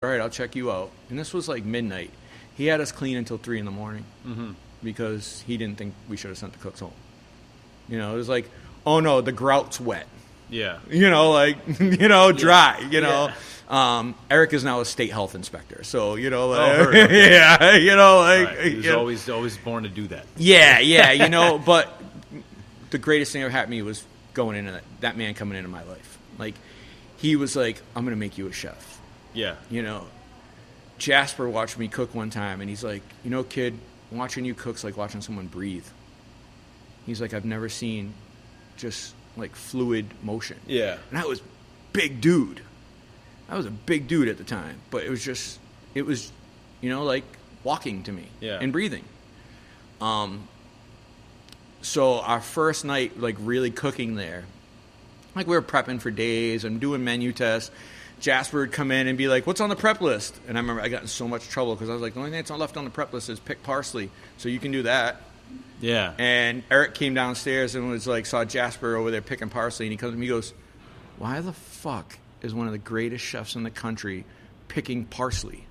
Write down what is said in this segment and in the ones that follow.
all right, I'll check you out. And this was like midnight. He had us clean until 3 a.m. Because he didn't think we should have sent the cooks home. It was like, oh no, the grout's wet. Yeah. Dry, Yeah. Eric is now a state health inspector. So, He's always born to do that. Yeah, but the greatest thing that ever happened to me was going into that man coming into my life. Like, he was like, I'm going to make you a chef. Yeah. Jasper watched me cook one time, and he's like, kid, watching you cook's like watching someone breathe. He's like, I've never seen just, like, fluid motion. Yeah. And I was big dude. I was a big dude at the time. But it was, like walking to me. Yeah. And breathing. So our first night, like, really cooking there, like, we were prepping for days and doing menu tests. Jasper would come in and be like, what's on the prep list? And I remember I got in so much trouble because I was like, the only thing that's left on the prep list is pick parsley. So you can do that. Yeah. And Eric came downstairs and was like, saw Jasper over there picking parsley. And he comes to me and goes, why the fuck is one of the greatest chefs in the country picking parsley?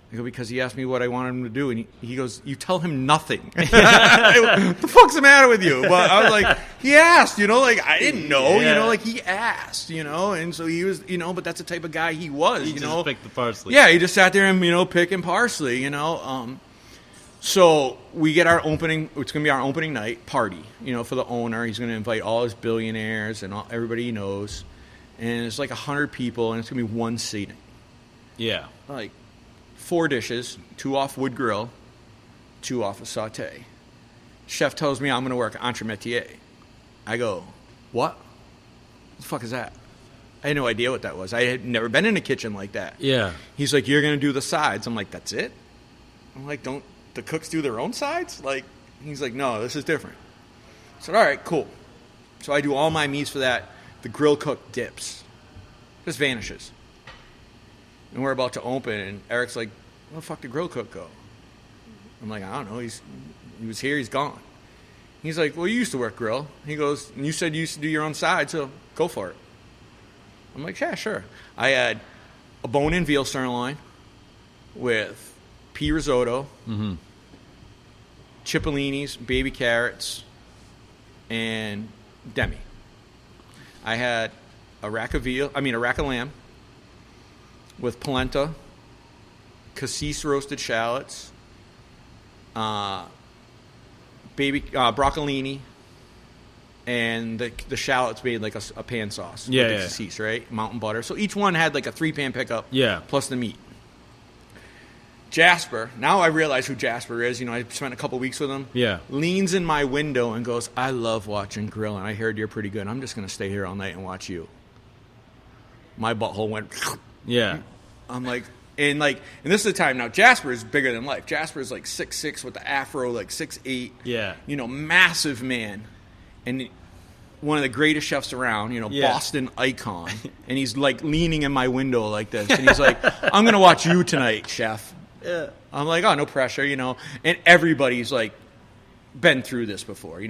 I go, because he asked me what I wanted him to do, and he goes, you tell him nothing. What the fuck's the matter with you? But I was like, he asked, I didn't know, he asked, and so he was, but that's the type of guy he was, He just picked the parsley. Yeah, he just sat there and, picking parsley, So we get our opening, it's going to be our opening night party, for the owner. He's going to invite all his billionaires and everybody he knows. And it's like 100 people, and it's going to be one seating. Yeah. Like, 4 dishes, 2 off wood grill, 2 off a saute. Chef tells me I'm going to work entremetier. I go, what the fuck is that? I had no idea what that was. I had never been in a kitchen like that. Yeah. He's like, you're going to do the sides. I'm like, that's it? I'm like, don't the cooks do their own sides? Like, he's like, no, this is different. I said, all right, cool. So I do all my meats for that. The grill cook dips. Just vanishes. And we're about to open, and Eric's like, where the fuck did grill cook go? I'm like, I don't know. He was here. He's gone. He's like, well, you used to work grill. He goes, and you said you used to do your own side, so go for it. I'm like, yeah, sure. I had a bone-in veal sirloin with pea risotto, cipollinis, baby carrots, and demi. I had a rack of lamb with polenta, cassis roasted shallots, broccolini, and the shallots made like a pan sauce. Yeah, with the cassis, right? Mountain butter. So each one had like a 3-pan pickup. Yeah. Plus the meat. Jasper, now I realize who Jasper is. I spent a couple weeks with him. Yeah. Leans in my window and goes, I love watching grill, and I heard you're pretty good. I'm just going to stay here all night and watch you. My butthole went... Yeah. I'm like, and this is the time now. Jasper is bigger than life. Jasper is like 6'6" with the afro, like 6'8". Yeah. massive man, and one of the greatest chefs around. Boston icon, and he's like leaning in my window like this, and he's like, "I'm gonna watch you tonight, chef." Yeah. I'm like, "Oh, no pressure," And everybody's like been through this before.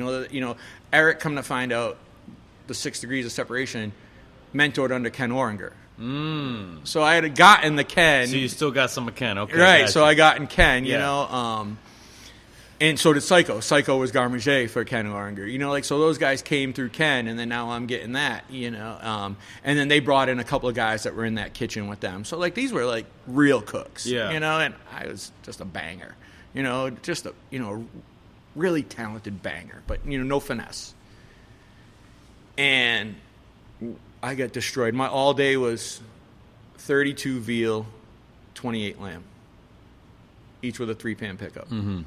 Eric, come to find out, the 6 degrees of separation, mentored under Ken Oringer. So I had gotten the Ken. So you still got some of Ken, okay? Right, gotcha. so I got in Ken, and so did Psycho. Psycho was Garmager for Ken Oringer. So those guys came through Ken, and then now I'm getting that, and then they brought in a couple of guys that were in that kitchen with them. So, these were, real cooks, and I was just a banger, just a, really talented banger, but, no finesse. And I got destroyed. My all day was 32 veal, 28 lamb, each with a 3-pan pickup. Mm-hmm.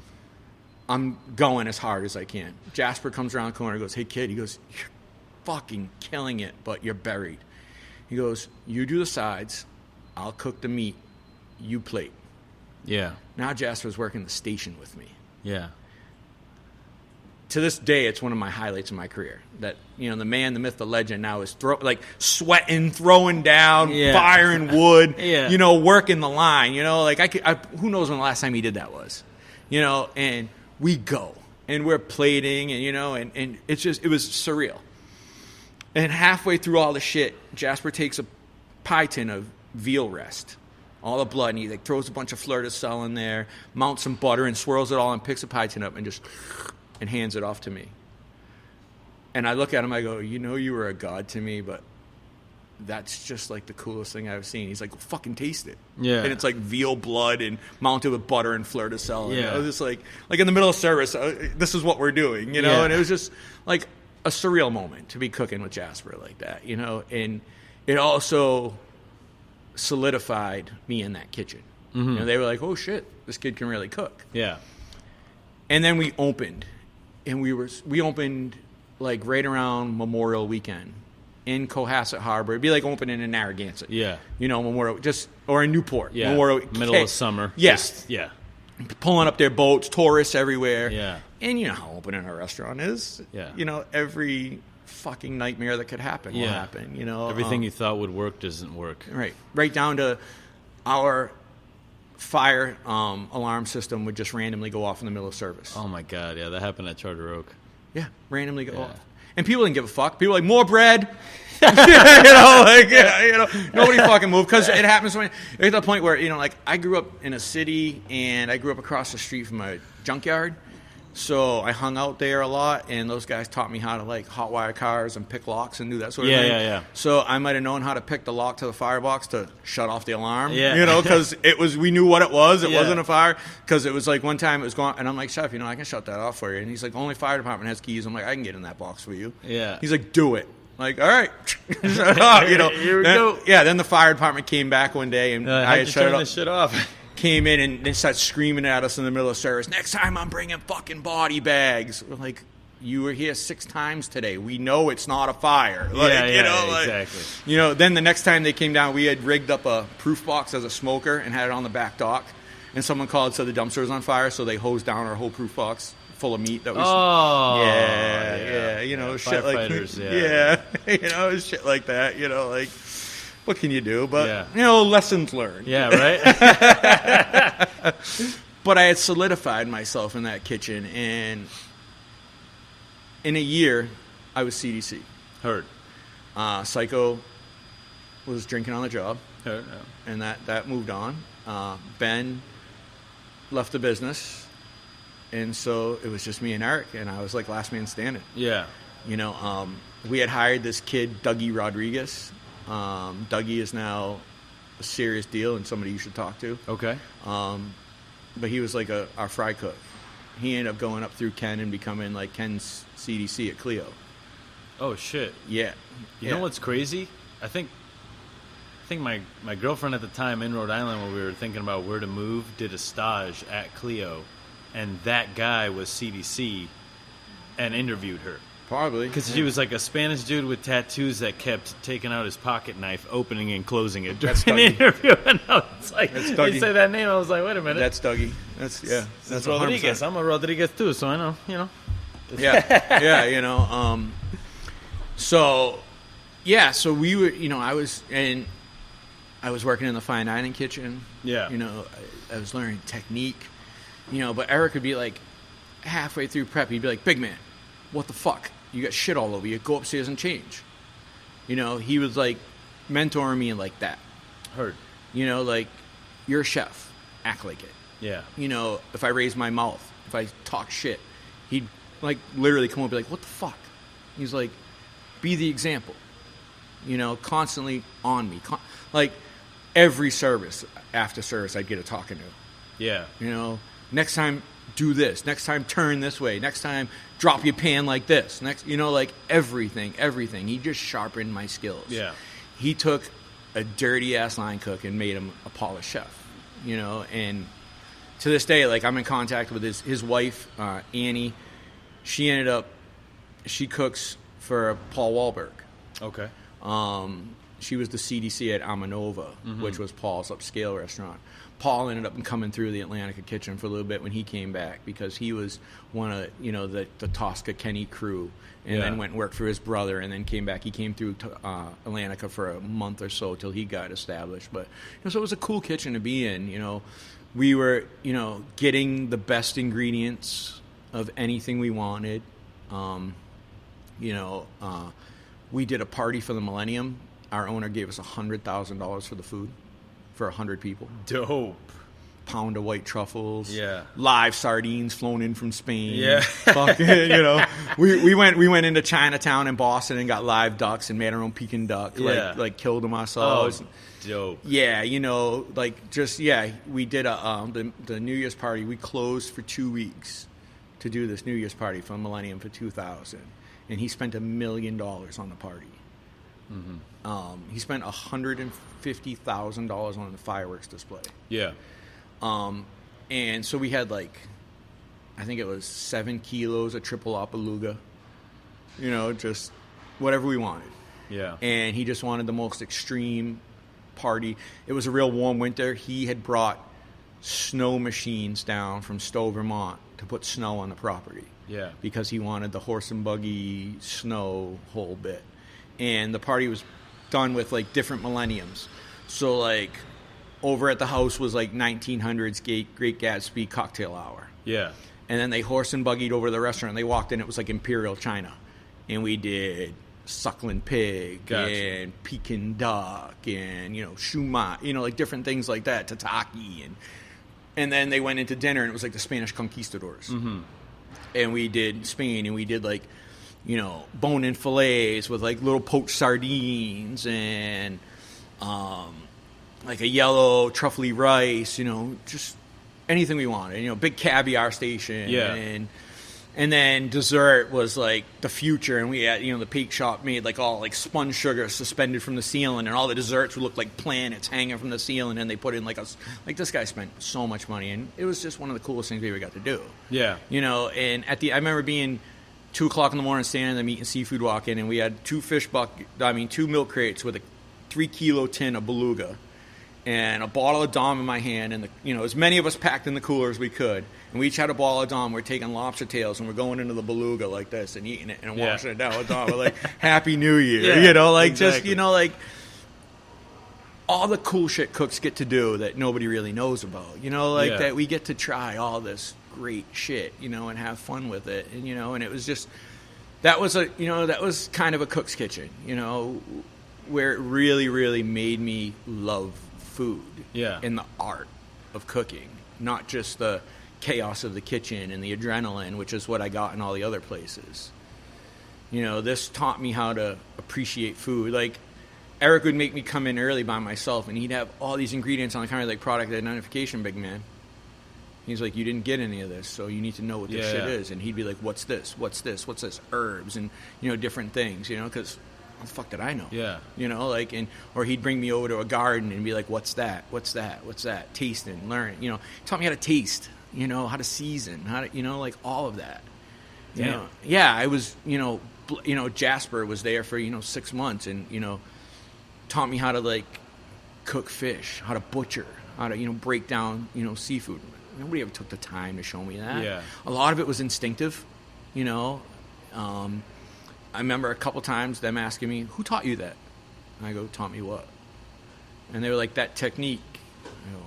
I'm going as hard as I can. Jasper comes around the corner and goes, hey, kid. He goes, you're fucking killing it, but you're buried. He goes, you do the sides. I'll cook the meat. You plate. Yeah. Now Jasper's working the station with me. Yeah. To this day, it's one of my highlights of my career. That, the man, the myth, the legend now is sweating, throwing down, firing wood, working the line. Who knows when the last time he did that was, and we go and we're plating and, and it was surreal. And halfway through all the shit, Jasper takes a pie tin of veal rest all the blood, and he like throws a bunch of fleur de sel in there, mounts some butter, and swirls it all, and picks a pie tin up and just and hands it off to me. And I look at him, I go, you know, you were a god to me, but that's just like the coolest thing I've seen. He's like, well, fucking taste it. Yeah. And it's like veal blood and mounted with butter and fleur de sel. Yeah. And I was just like in the middle of service, this is what we're doing, you know? Yeah. And it was just like a surreal moment to be cooking with Jasper like that, you know? And it also solidified me in that kitchen. Mm-hmm. You know, they were like, oh shit, this kid can really cook. Yeah. And then we opened, and we opened like right around Memorial Weekend in Cohasset Harbor. It'd be like opening in Narragansett. Yeah. You know, Memorial, or in Newport. Yeah. Memorial, Middle of summer. Yes. Yeah. Pulling up their boats, tourists everywhere. Yeah. And you know how opening a restaurant is. Yeah. You know, every fucking nightmare that could happen will happen. You know, everything you thought would work doesn't work. Right down to our fire alarm system would just randomly go off in the middle of service. Oh my God, yeah, that happened at Charter Oak. Yeah, randomly go off. And people didn't give a fuck. People were like, more bread. You know, like, you know, nobody fucking moved because it happens when at the point where, you know, like I grew up in a city and I grew up across the street from a junkyard. So I hung out there a lot, and those guys taught me how to like hotwire cars and pick locks and do that sort of thing. Yeah. So I might have known how to pick the lock to the firebox to shut off the alarm. Yeah. You know, because we knew what it was. It Yeah. wasn't a fire. Because it was like one time it was going, and I'm like, chef, you know, I can shut that off for you. And he's like, only fire department has keys. I'm like, I can get in that box for you. Yeah. He's like, do it. Like, all right. Shut it off, you know. Here we go. Yeah. Then the fire department came back one day, and I how'd had you shut it turn off. this shit off? Came in and they started screaming at us in the middle of service. Next time I'm bringing fucking body bags. We're like, you were here 6 times today. We know it's not a fire. Like, you know, like, exactly. You know, then the next time they came down, we had rigged up a proof box as a smoker and had it on the back dock. And someone called and said the dumpster was on fire, so they hosed down our whole proof box full of meat that was. Oh, yeah, you know, shit like firefighters, you know, shit like that. You know, like. What can you do? But, Yeah. you know, lessons learned. Yeah, right? But I had solidified myself in that kitchen, and in a year, I was CDC. Heard. Psycho was drinking on the job, Heard, yeah. and that moved on. Ben left the business, and so it was just me and Eric, and I was like last man standing. Yeah. You know, we had hired this kid, Dougie Rodriguez. Dougie is now a serious deal and somebody you should talk to. Okay. But he was like our fry cook. He ended up going up through Ken and becoming like Ken's CDC at Clio. Oh, shit. Yeah. You know what's crazy? I think my girlfriend at the time in Rhode Island, when we were thinking about where to move, did a stage at Clio, and that guy was CDC and interviewed her. Probably. Because she was like a Spanish dude with tattoos that kept taking out his pocket knife, opening and closing it during an interview. And I was like, you say that name, I was like, wait a minute. That's Dougie. That's Rodriguez. 100%. I'm a Rodriguez too, so I know, you know. Yeah, you know. So we were, you know, I was working in the fine dining kitchen. Yeah. You know, I was learning technique, you know, but Eric would be like, halfway through prep, he'd be like, big man, what the fuck? You got shit all over you. Go upstairs and change. You know, he was like mentoring me like that. Heard. You know, like, you're a chef. Act like it. Yeah. You know, if I raise my mouth, if I talk shit, he'd like literally come up and be like, what the fuck? He's like, be the example. You know, constantly on me. Like, every service, after service, I'd get a talking to. Yeah. You know, next time, do this. Next time, turn this way. Next time, drop your pan like this. Next, you know, like everything. He just sharpened my skills. Yeah. He took a dirty ass line cook and made him a polished chef. You know, and to this day, like, I'm in contact with his wife, Annie. She cooks for Paul Wahlberg. Okay. She was the CDC at Amanova, which was Paul's upscale restaurant. Paul ended up coming through the Atlantica kitchen for a little bit when he came back because he was one of, you know, the Tosca Kenny crew, and then went and worked for his brother, and then came back. He came through Atlantica for a month or so till he got established. But, you know, so it was a cool kitchen to be in. You know, we were, you know, getting the best ingredients of anything we wanted. You know, we did a party for the Millennium. Our owner gave us $100,000 for the food. for 100 people. Dope. Pound of white truffles. Yeah. Live sardines flown in from Spain. Yeah. Fucking, you know. We went into Chinatown in Boston and got live ducks and made our own Peking duck. Yeah. Like killed them ourselves. Oh, dope. Yeah, you know, like just we did the New Year's party. We closed for 2 weeks to do this New Year's party for Millennium for 2000, and he spent $1 million on the party. Mm-hmm. He spent $150,000 on the fireworks display. Yeah. And so we had I think it was 7 kilos of triple Opaluga, you know, just whatever we wanted. Yeah. And he just wanted the most extreme party. It was a real warm winter. He had brought snow machines down from Stowe, Vermont to put snow on the property. Yeah. Because he wanted the horse and buggy snow whole bit. And the party was done with different millenniums. So over at the house was 1900s Great Gatsby cocktail hour. Yeah. And then they horse and buggied over to the restaurant. They walked in, it was Imperial China. And we did suckling pig and Peking duck and, shumai, different things like that, tataki. And then they went into dinner, and it was the Spanish conquistadors. Mm-hmm. And we did Spain, and we did bone-in fillets with little poached sardines and a yellow truffly rice, just anything we wanted. Big caviar station. Yeah. And then dessert was the future, and we had the Peak Shop made all spun sugar suspended from the ceiling, and all the desserts would look like planets hanging from the ceiling, and they put in this guy spent so much money, and it was just one of the coolest things we ever got to do. Yeah. And I remember being 2:00 in the morning standing in the meat and seafood walk-in, and we had 2 milk crates with a 3-kilo tin of beluga and a bottle of Dom in my hand, and as many of us packed in the cooler as we could, and we each had a ball of Dom. We're taking lobster tails, and we're going into the beluga like this and eating it and washing it down with Dom. We're Happy New Year, exactly. just all the cool shit cooks get to do that nobody really knows about, that we get to try all this great shit, and have fun with it, and and it was just that was kind of a cook's kitchen, where it really, really made me love food and the art of cooking, not just the chaos of the kitchen and the adrenaline, which is what I got in all the other places. This taught me how to appreciate food. Eric would make me come in early by myself, and he'd have all these ingredients on the counter, product identification, big man. He's like, you didn't get any of this, so you need to know what this shit is. And he'd be like, what's this? What's this? What's this? Herbs and, different things, because what the fuck did I know? Yeah. Or he'd bring me over to a garden and be like, what's that? What's that? What's that? Tasting, learn, taught me how to taste, how to season, how to, all of that. Yeah, I was, Jasper was there for, 6 months and, taught me how to, cook fish, how to butcher, how to, break down, seafood. Nobody ever took the time to show me that. Yeah. A lot of it was instinctive, I remember a couple times them asking me, who taught you that? And I go, taught me what? And they were like, that technique. I go,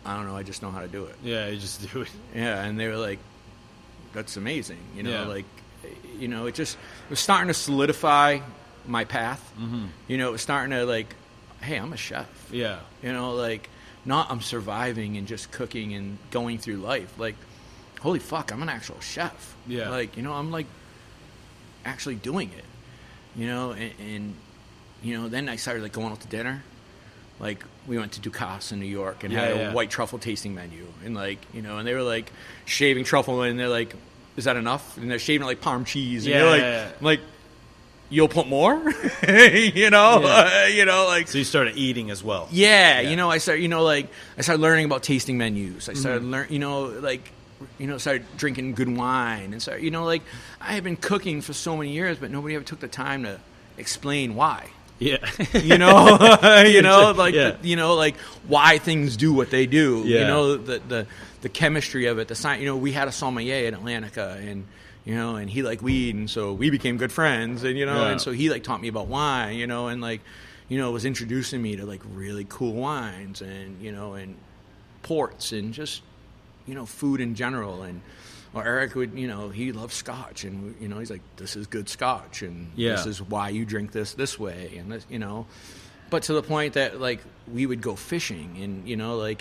I don't know, I just know how to do it. Yeah, you just do it. Yeah, and they were like, that's amazing. It was starting to solidify my path. Mm-hmm. It was starting to hey, I'm a chef. Yeah. Not I'm surviving and just cooking and going through life. Holy fuck, I'm an actual chef. Yeah. I'm actually doing it, and then I started going out to dinner. We went to Ducasse in New York and had a white truffle tasting menu, and and they were shaving truffle, and they're like, is that enough? And they're shaving it Parm cheese, and I'm like, you'll put more, So you started eating as well. Yeah. I started, I started learning about tasting menus. I started started drinking good wine, and started, I had been cooking for so many years, but nobody ever took the time to explain why. Yeah. Why things do what they do. Yeah. The chemistry of it, the science. We had a sommelier in Atlantica, and and he liked weed, and so we became good friends, and and so he taught me about wine, and was introducing me to really cool wines, and and ports, and just food in general. And or Eric would, he loves scotch, and he's like, this is good scotch, and this is why you drink this way, and this, but to the point that like we would go fishing and like